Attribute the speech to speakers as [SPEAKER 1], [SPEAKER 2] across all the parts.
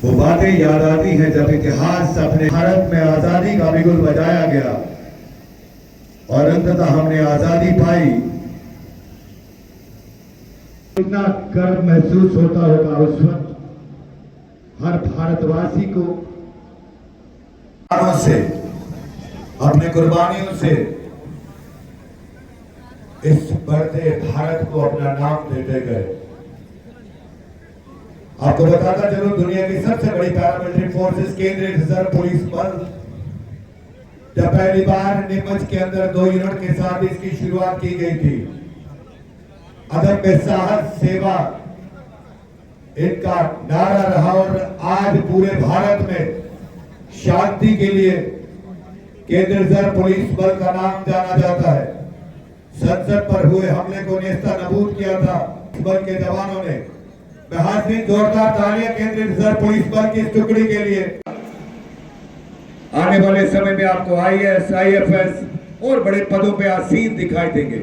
[SPEAKER 1] वो बातें याद आती हैं जब इतिहास अपने भारत में आजादी का बिगुल बजाया गया और अंततः हमने आजादी पाई। इतना गर्व महसूस होता होगा उस वक्त हर भारतवासी को, से अपने कुर्बानियों से इस बढ़ते भारत को अपना नाम देते गए। आपको बताता चलो, दुनिया की सबसे बड़ी पैरामिलिट्री फोर्सेस केंद्रीय रिजर्व पुलिस बल जब पहली बार नीमच के अंदर 2 यूनिट के साथ इसकी शुरुआत की गई थी। अदम्य साहस, सेवा इनका नारा रहा और आज पूरे भारत में शांति के लिए केंद्रीय रिजर्व पुलिस बल का नाम जाना जाता है। संसद पर हुए हमले को नेस्ता नबूद किया था बल के जवानों ने। बेहतरीन जोरदार तालियां केंद्रीय रिजर्व पुलिस बल की इस टुकड़ी के लिए। आने वाले समय में आपको IAS, IFS और बड़े पदों पे आसीन दिखाई देंगे।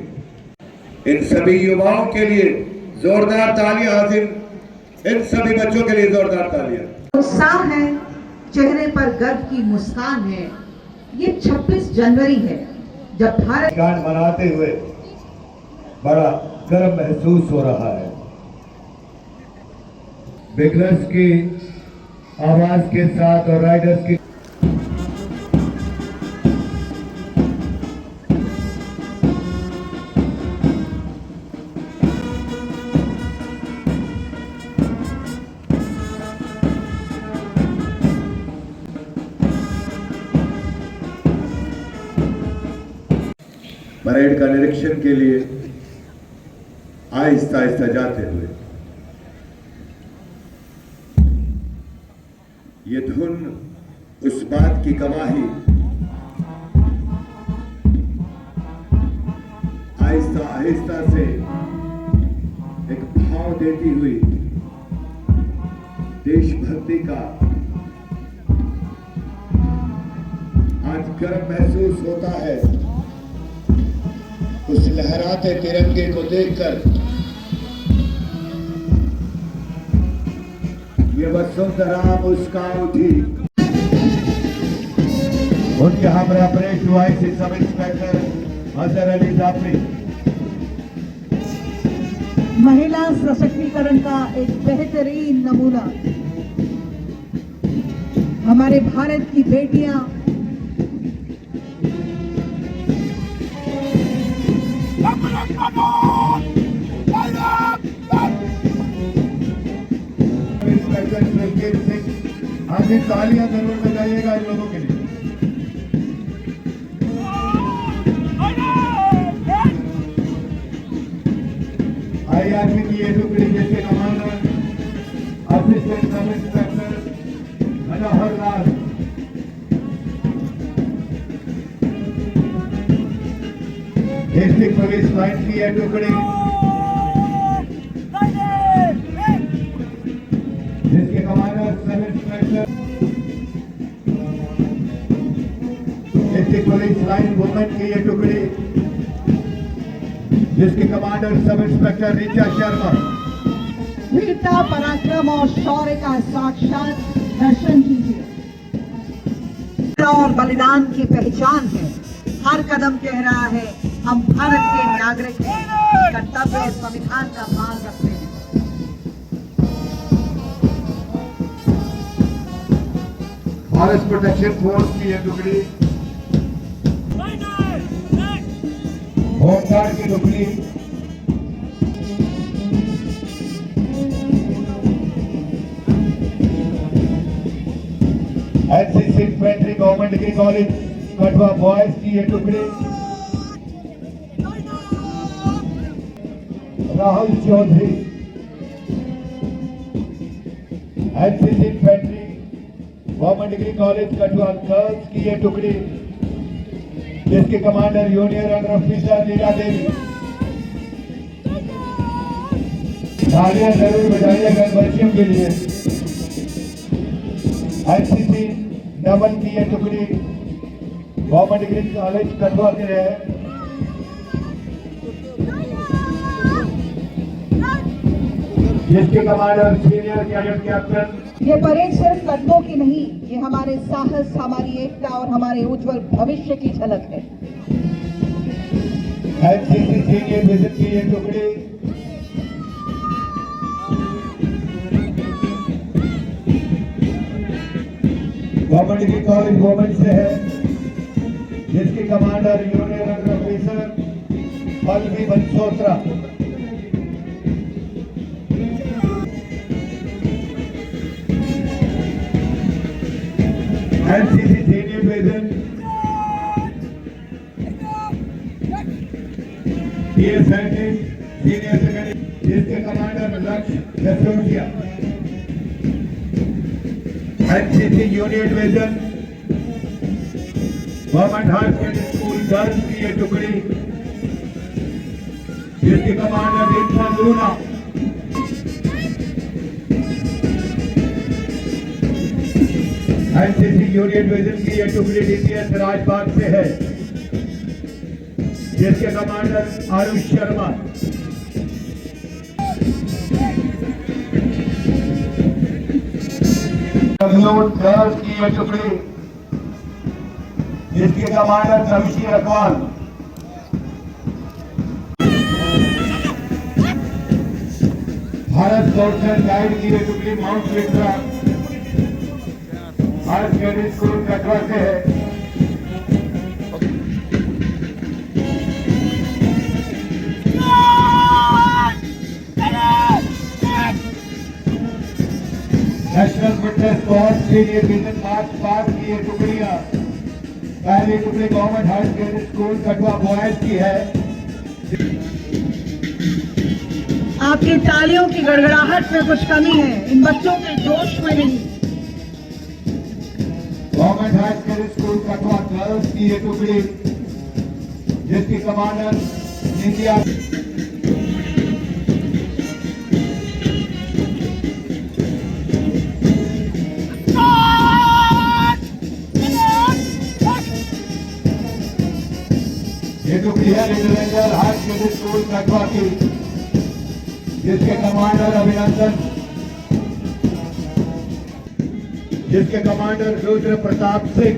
[SPEAKER 1] इन सभी युवाओं के लिए जोरदार तालियां। हाजिर इन सभी बच्चों के लिए जोरदार तालियां।
[SPEAKER 2] उत्साह है, चेहरे पर गर्व की मुस्कान है। ये 26 जनवरी है जब भारत
[SPEAKER 1] गान मनाते हुए बड़ा गर्व महसूस हो रहा है। बिगलर्स की आवाज के साथ और राइडर्स की परेड का निरीक्षण के लिए आहिस्ता आहिस्ता जाते हुए ये धुन उस बात की गवाही आहिस्ता आहिस्ता से एक भाव देती हुई देशभक्ति का आज गर्व महसूस होता है उस लहराते तिरंगे को देखकर। ये वसुंधरा मुस्कान उठी। उनके हमरा परेड हुआ सब इंस्पेक्टर अजहर अली जाफरी।
[SPEAKER 2] महिला सशक्तिकरण का एक बेहतरीन नमूना हमारे भारत की बेटियां
[SPEAKER 1] आज तालियां जरूर बजाइएगा इन लोगों के लिए। IRP की ये टुकड़ी जैसे commander assistant sub inspector Manohar Lal, district police line की ये टुकड़ी जिसके commander sub inspector, district police line women की ये टुकड़ी जिसके commander sub inspector Richa Sharma.
[SPEAKER 2] वीरता, पराक्रम और शौर्य का साक्षात दर्शन कीजिए। और बलिदान की पहचान है। हर कदम कह रहा है हम भारत के नागरिक हैं, कर्तव्य संविधान का मान रखते हैं।
[SPEAKER 1] फॉरेस्ट प्रोटेक्शन फोर्स की ये टुकड़ी, होमगार्ड की टुकड़ी, NCC infantry government degree college Katwa boys की ये टुकड़ी, Rahul Chaudhary NCC infantry government degree college Katwa girls की ये टुकड़ी जिसके commander junior under officer Leela Devi. तालियां जरूर बजाइएगा बच्चियों के लिए। NCC डबल की ये टुकड़ी गवर्नमेंट डिग्री कॉलेज कटवा के है। जिसके कमांडर सीनियर कैडेट कैप्टन
[SPEAKER 2] ये परेड सिर्फ कदमों की नहीं, ये हमारे साहस, हमारी एकता और हमारे उज्जवल भविष्य की झलक है।
[SPEAKER 1] एनसीसी सीनियर विजिट की ये टुकड़ी गवर्नमेंट की कॉलेज गवर्नमेंट से है, जिसकी commander union under officer Pallavi Bansotra. NCC senior visit senior secondary, जिसके commander Lakshya Jasotia. NCC unit division government higher secondary school girls की ये टुकड़ी, जिसके commander Irfan Luna. NCC unit division की ये टुकड़ी डीपीएस राजबाग से है, जिसके कमांडर आरुष शर्मा। गर्ल्स की ये टुकड़ी, जिसके commander Tamsheer Akwal. Bharat scouts and guide की ये टुकड़ी mount Victra higher secondary school Katra से है। National fitness squad senior division march past की ये टुकड़ियां, पहली टुकड़ी government higher secondary school Katwa boys की है।
[SPEAKER 2] आपकी तालियों की गड़गड़ाहट में कुछ कमी है, इन बच्चों के जोश में नहीं।
[SPEAKER 1] Government higher secondary school Katwa girls की ये टुकड़ी, जिसकी कमांडर इंडिया। ये टुकड़ी है little angel higher secondary school Katwa की, जिसके कमांडर अभिनंदन, जिसके कमांडर रुद्र प्रताप सिंह।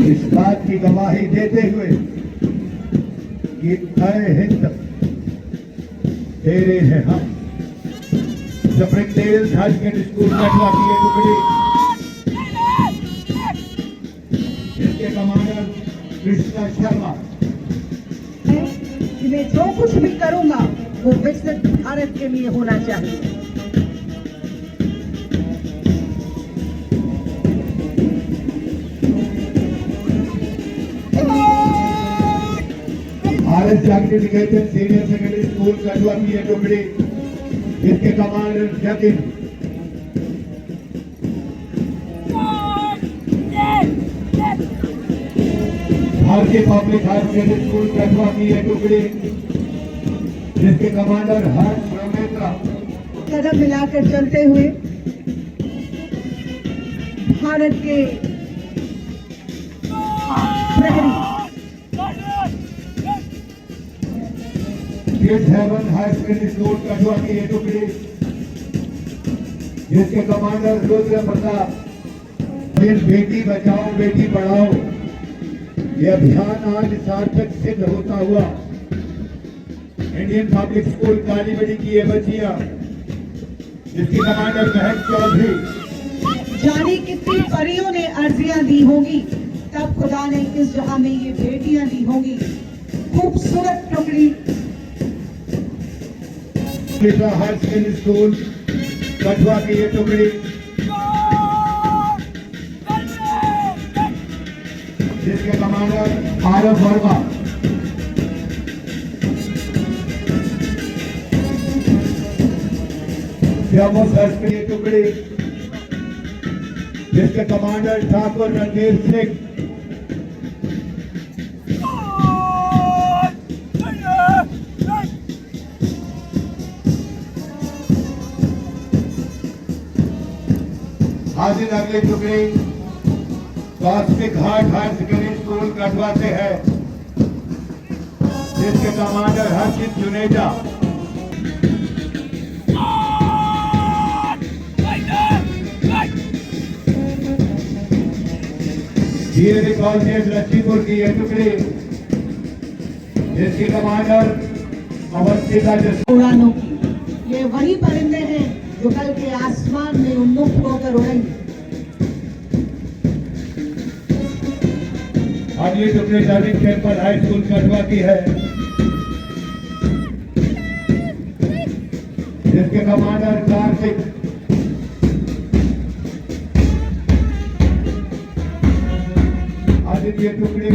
[SPEAKER 1] इस बात की गवाही देते हुए कि ऐ हिंद तेरे हैं हम, Springdale higher secondary school Katwa की ये टुकड़ी, जिसके कमांडर कृष्णा शर्मा।
[SPEAKER 2] कि मैं जो कुछ भी करूंगा वो विकसित भारत के लिए होना चाहिए।
[SPEAKER 1] आरएस जागृति निकेतन सीनियर सेकेंडरी स्कूल कटवा की ये टुकड़ी, जिसके कमांडर जतिन। भारतीय public higher secondary school Katwa की ये टुकड़ी, जिसके कमांडर हर्ष ब्रह्मेत्रा।
[SPEAKER 2] कदम मिलाकर चलते हुए भारत के प्रहरी
[SPEAKER 1] kids haven higher secondary school Katwa की ये टुकड़ी, जिसके कमांडर रुद्र प्रताप। बेटी बचाओ बेटी पढ़ाओ ये अभियान आज सार्थक सिद्ध होता हुआ इंडियन पब्लिक स्कूल कालीबड़ी की ये बच्चियां, जिसकी कमांडर महक चौधरी।
[SPEAKER 2] जाने कितनी परियों ने अर्जियां दी होगी, तब खुदा ने इस जहां में ये बेटियां दी होंगी। खूबसूरत टुकड़ी
[SPEAKER 1] हायर सेकेंडरी स्कूल कटवा की ये टुकड़ी, जिसके कमांडर आरव वर्मा। की ये टुकड़ी, जिसके कमांडर ठाकुर रणधीर सिंह। हाजिर अगली टुकड़ी cosmic heart higher secondary school Katwa से है, जिसके कमांडर हर्षित जुनेजा, डीएवी कॉलेज लक्ष्मीपुर की यह टुकड़ी जिसकी कमांडर अवस्थिका
[SPEAKER 2] उड़ानों की, ये वही परिंदे हैं जो कल के आसमान में उन्मुक्त होकर उड़ेंगे।
[SPEAKER 1] अगली टुकड़ी दैनिक खेलपत हाई स्कूल कटवा की है जिसके कमांडर कार्तिक। आदित्य टुकड़ी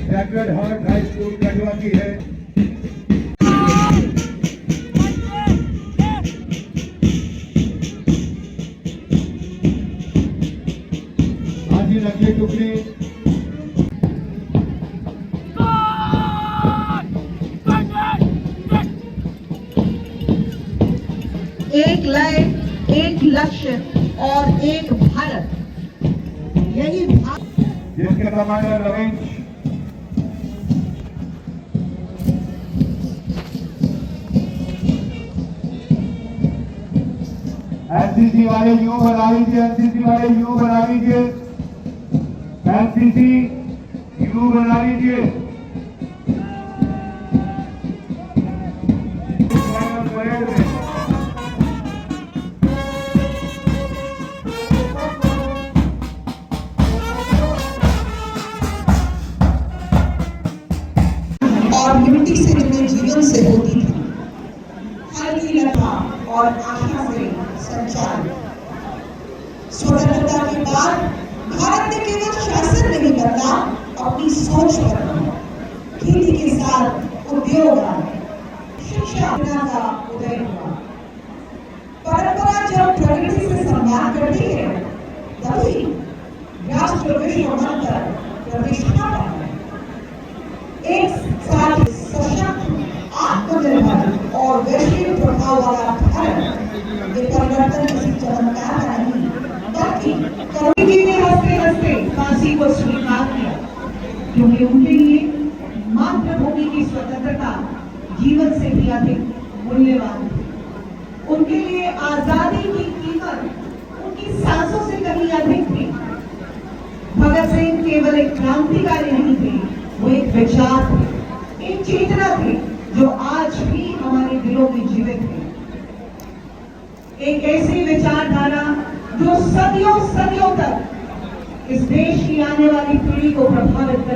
[SPEAKER 1] sacred heart high school Katwa की है। आदि अगली टुकड़ी
[SPEAKER 2] एक लय, एक लक्ष्य और एक भारत, यही
[SPEAKER 1] जिसके कमांडर रवीश। एनसीसी वाले यूं बना लीजिए, एनसीसी वाले यूं बना लीजिए, एनसीसी यूं बना लीजिए।
[SPEAKER 2] और मिट्टी से जुड़े जीवन से होती थी, हल्की लता और आशा से संचार। स्वतंत्रता के बाद भारत ने केवल शासन नहीं बदला, अपनी सोच बदली। खेती के साथ उद्योग आए, शिक्षा का उदय हुआ। परंपरा जब प्रकृति से संवाद करती है तभी राष्ट्र विश्व मंत्र प्रतिष्ठा पाता है। एक साथ सशक्त, आत्मनिर्भर और वैश्विक प्रभाव वाला भारत, ये परिवर्तन किसी चमत्कार का नहीं बल्कि करुणा जी ने हंसते हंसते फांसी को स्वीकार किया, क्योंकि उनके लिए मातृभूमि की स्वतंत्रता जीवन से भी अधिक मूल्यवान थी। उनके लिए आजादी की कीमत उनकी सांसों से कहीं अधिक थी। भगत सिंह केवल एक क्रांतिकारी नहीं थे, वो एक विचार थे, एक चेतना थी जो आज भी हमारे दिलों में जीवित है। एक ऐसी विचारधारा जो सदियों सदियों तक इस देश की आने वाली पीढ़ी को प्रभावित करती